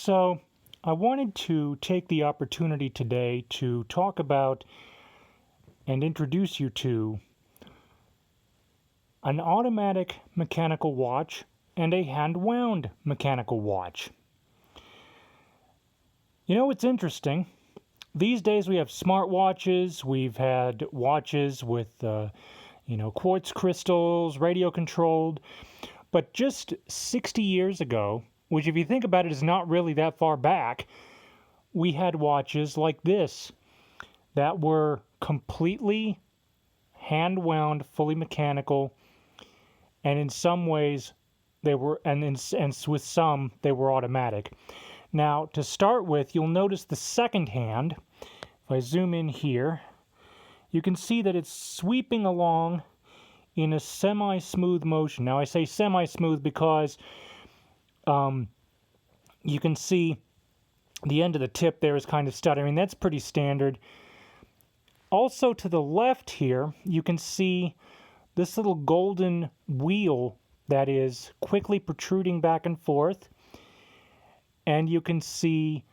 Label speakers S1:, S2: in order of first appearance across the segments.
S1: So, I wanted to take the opportunity today to talk about and introduce you to an automatic mechanical watch and a hand-wound mechanical watch. You know, it's interesting. These days we have smartwatches, we've had watches with, quartz crystals, radio controlled, but just 60 years ago, which if you think about it is not really that far back, we had watches like this that were completely hand-wound, fully mechanical, and in some ways they were, and with some they were automatic. Now, to start with, you'll notice the second hand. If I zoom in here, you can see that it's sweeping along in a semi-smooth motion. Now, I say semi-smooth because you can see the end of the tip there is kind of stuttering. I mean, that's pretty standard. Also, to the left here, you can see this little golden wheel that is quickly protruding back and forth. And you can see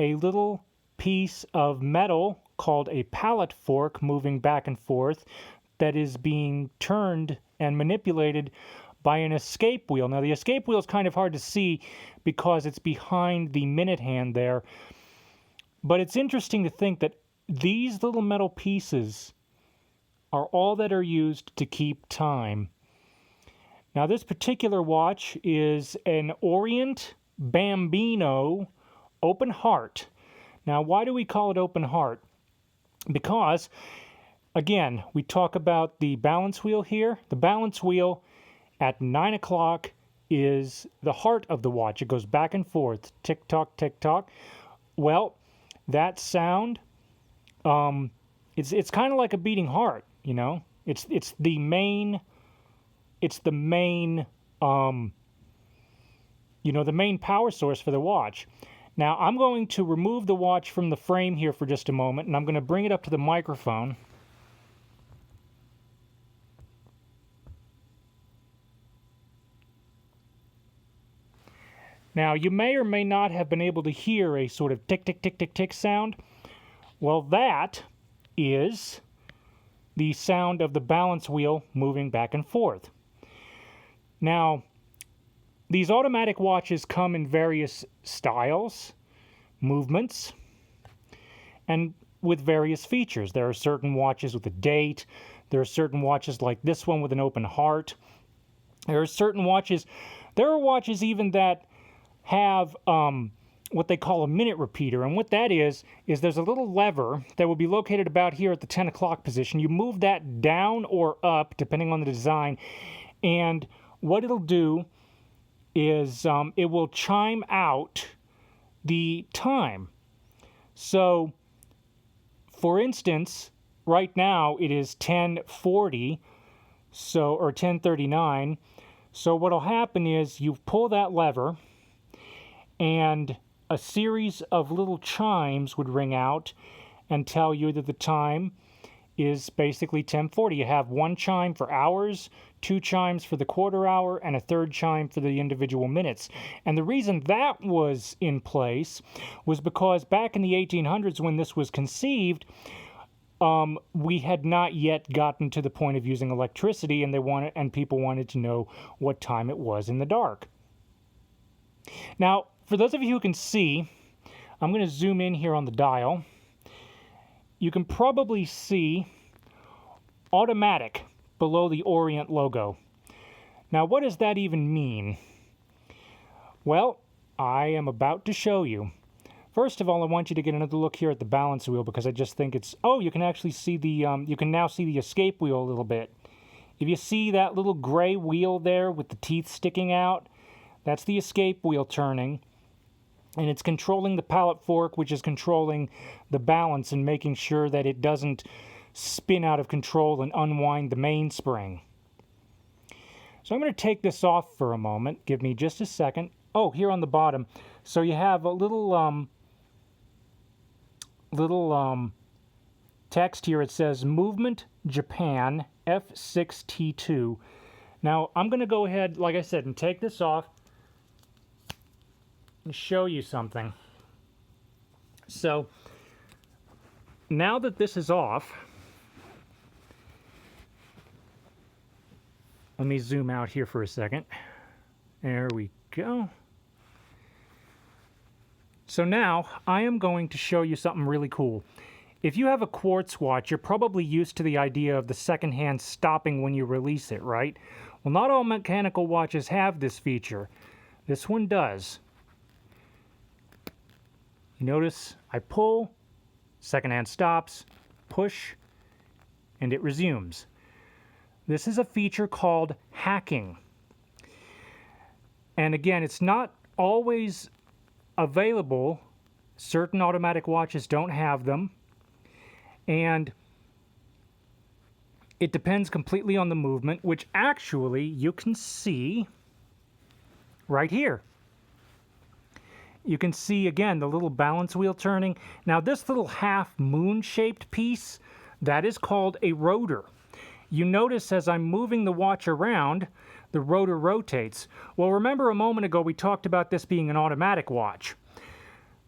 S1: a little piece of metal called a pallet fork moving back and forth that is being turned and manipulated by an escape wheel. Now, the escape wheel is kind of hard to see because it's behind the minute hand there. But it's interesting to think that these little metal pieces are all that are used to keep time. Now, this particular watch is an Orient Bambino open heart. Now, why do we call it open heart? Because, again, we talk about the balance wheel here. The balance wheel at 9 o'clock is the heart of the watch. It goes back and forth, tick-tock, tick-tock. Well, that sound, it's kind of like a beating heart, you know? It's the main the main power source for the watch. Now, I'm going to remove the watch from the frame here for just a moment, and I'm going to bring it up to the microphone. Now, you may or may not have been able to hear a sort of tick, tick, tick, tick, tick sound. Well, that is the sound of the balance wheel moving back and forth. Now, these automatic watches come in various styles, movements, and with various features. There are certain watches with a date. There are certain watches like this one with an open heart. There are watches even that have what they call a minute repeater. And what that is there's a little lever that will be located about here at the 10 o'clock position. You move that down or up, depending on the design, and what it'll do is it will chime out the time. So, for instance, right now it is 10:40, or 10:39. So what'll happen is you pull that lever, and a series of little chimes would ring out and tell you that the time is basically 10:40. You have one chime for hours, two chimes for the quarter hour, and a third chime for the individual minutes. And the reason that was in place was because back in the 1800s when this was conceived, we had not yet gotten to the point of using electricity, and people wanted to know what time it was in the dark. Now, for those of you who can see, I'm going to zoom in here on the dial. You can probably see automatic below the Orient logo. Now, what does that even mean? Well, I am about to show you. First of all, I want you to get another look here at the balance wheel because I just think it's... Oh, you can actually see you can now see the escape wheel a little bit. If you see that little gray wheel there with the teeth sticking out, that's the escape wheel turning. And it's controlling the pallet fork, which is controlling the balance and making sure that it doesn't spin out of control and unwind the mainspring. So I'm going to take this off for a moment. Give me just a second. Oh, here on the bottom. So you have a little text here. It says Movement Japan F6T2. Now, I'm going to go ahead, like I said, and take this off. and show you something. So now that this is off, let me zoom out here for a second. There we go. So now I am going to show you something really cool. If you have a Quartz watch, you're probably used to the idea of the second hand stopping when you release it, right? Well, not all mechanical watches have this feature. This one does. You notice I pull, second hand stops, push, and it resumes. This is a feature called hacking. And again, it's not always available. Certain automatic watches don't have them. And it depends completely on the movement, which actually you can see right here. You can see, again, the little balance wheel turning. Now, this little half moon-shaped piece, that is called a rotor. You notice as I'm moving the watch around, the rotor rotates. Well, remember a moment ago we talked about this being an automatic watch.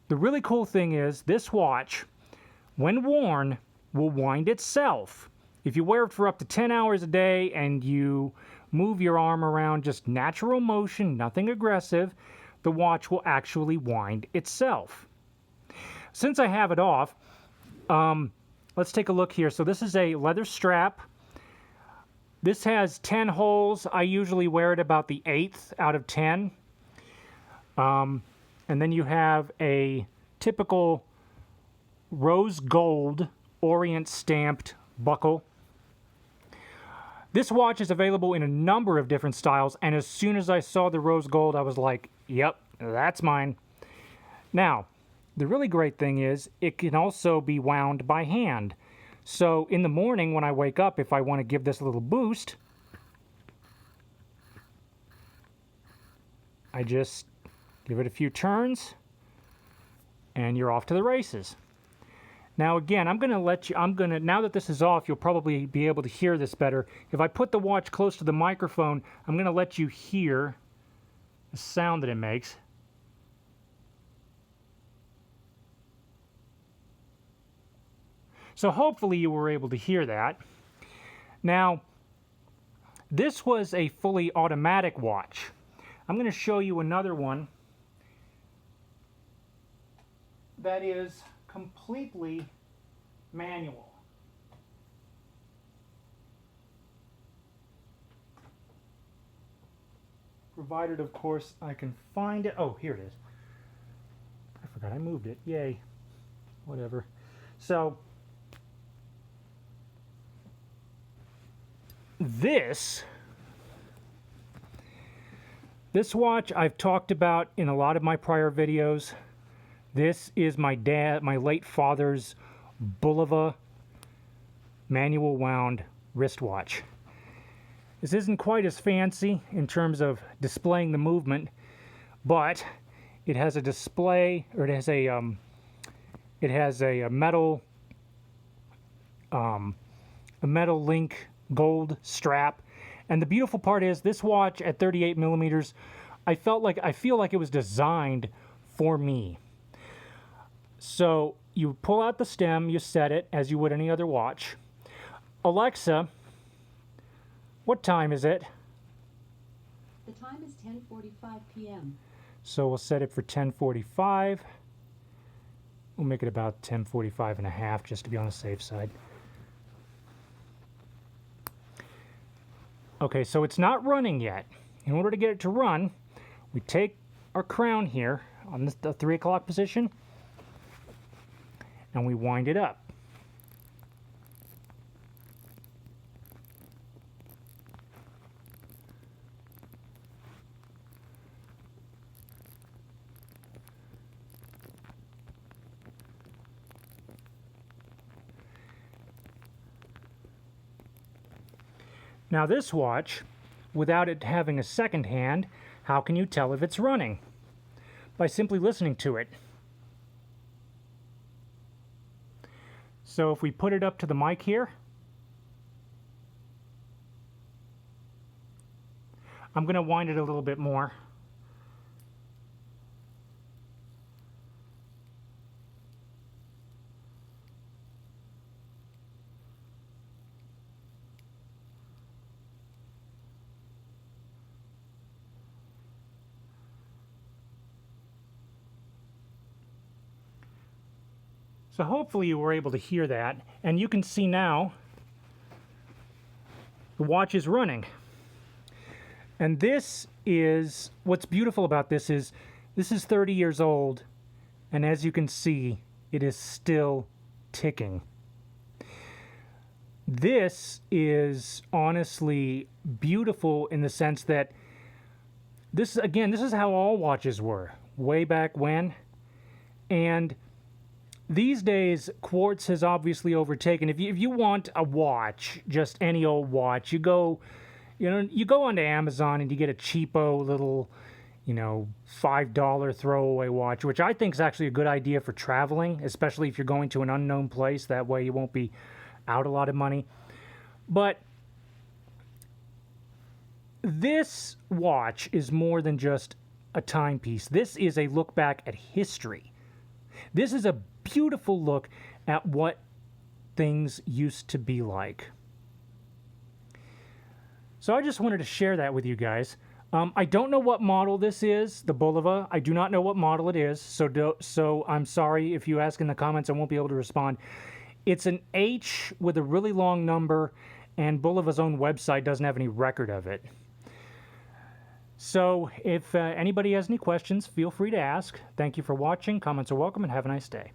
S1: The really cool thing is this watch, when worn, will wind itself. If you wear it for up to 10 hours a day and you move your arm around, just natural motion, nothing aggressive, the watch will actually wind itself. Since I have it off, let's take a look here. So this is a leather strap. This has 10 holes. I usually wear it about the 8th out of 10. And then you have a typical rose gold Orient stamped buckle. This watch is available in a number of different styles, and as soon as I saw the rose gold, I was like, yep, that's mine. Now, the really great thing is it can also be wound by hand. So in the morning when I wake up, if I want to give this a little boost, I just give it a few turns, and you're off to the races. Now again, now that this is off, you'll probably be able to hear this better. If I put the watch close to the microphone, I'm going to let you hear the sound that it makes. So hopefully you were able to hear that. Now, this was a fully automatic watch. I'm going to show you another one that is completely manual. Provided, of course, I can find it. Oh, here it is. I forgot I moved it. Yay. Whatever. So, this watch I've talked about in a lot of my prior videos. This is my late father's Bulova manual wound wristwatch. This isn't quite as fancy in terms of displaying the movement, but it has a display, or it has a metal link gold strap. And the beautiful part is this watch at 38 millimeters, I feel like it was designed for me. So you pull out the stem, you set it as you would any other watch. Alexa, what time is it?
S2: The time is 10:45 p.m.
S1: So we'll set it for 10:45. We'll make it about 10:45 and a half just to be on the safe side. Okay, so it's not running yet. In order to get it to run, we take our crown here on the 3 o'clock position, and we wind it up. Now this watch, without it having a second hand, how can you tell if it's running? By simply listening to it. So if we put it up to the mic here, I'm going to wind it a little bit more. So hopefully you were able to hear that, and you can see now the watch is running. And this is, what's beautiful about this is 30 years old, and as you can see, it is still ticking. This is honestly beautiful in the sense that this is how all watches were way back when. And these days, Quartz has obviously overtaken. If you want a watch, just any old watch, you go onto Amazon and you get a cheapo little, $5 throwaway watch, which I think is actually a good idea for traveling, especially if you're going to an unknown place. That way you won't be out a lot of money. But this watch is more than just a timepiece. This is a look back at history. This is a beautiful look at what things used to be like. So I just wanted to share that with you guys. I don't know what model this is, the Bulova. I do not know what model it is, so I'm sorry if you ask in the comments, I won't be able to respond. It's an H with a really long number, and Bulova's own website doesn't have any record of it. So if anybody has any questions, feel free to ask. Thank you for watching. Comments are welcome, and have a nice day.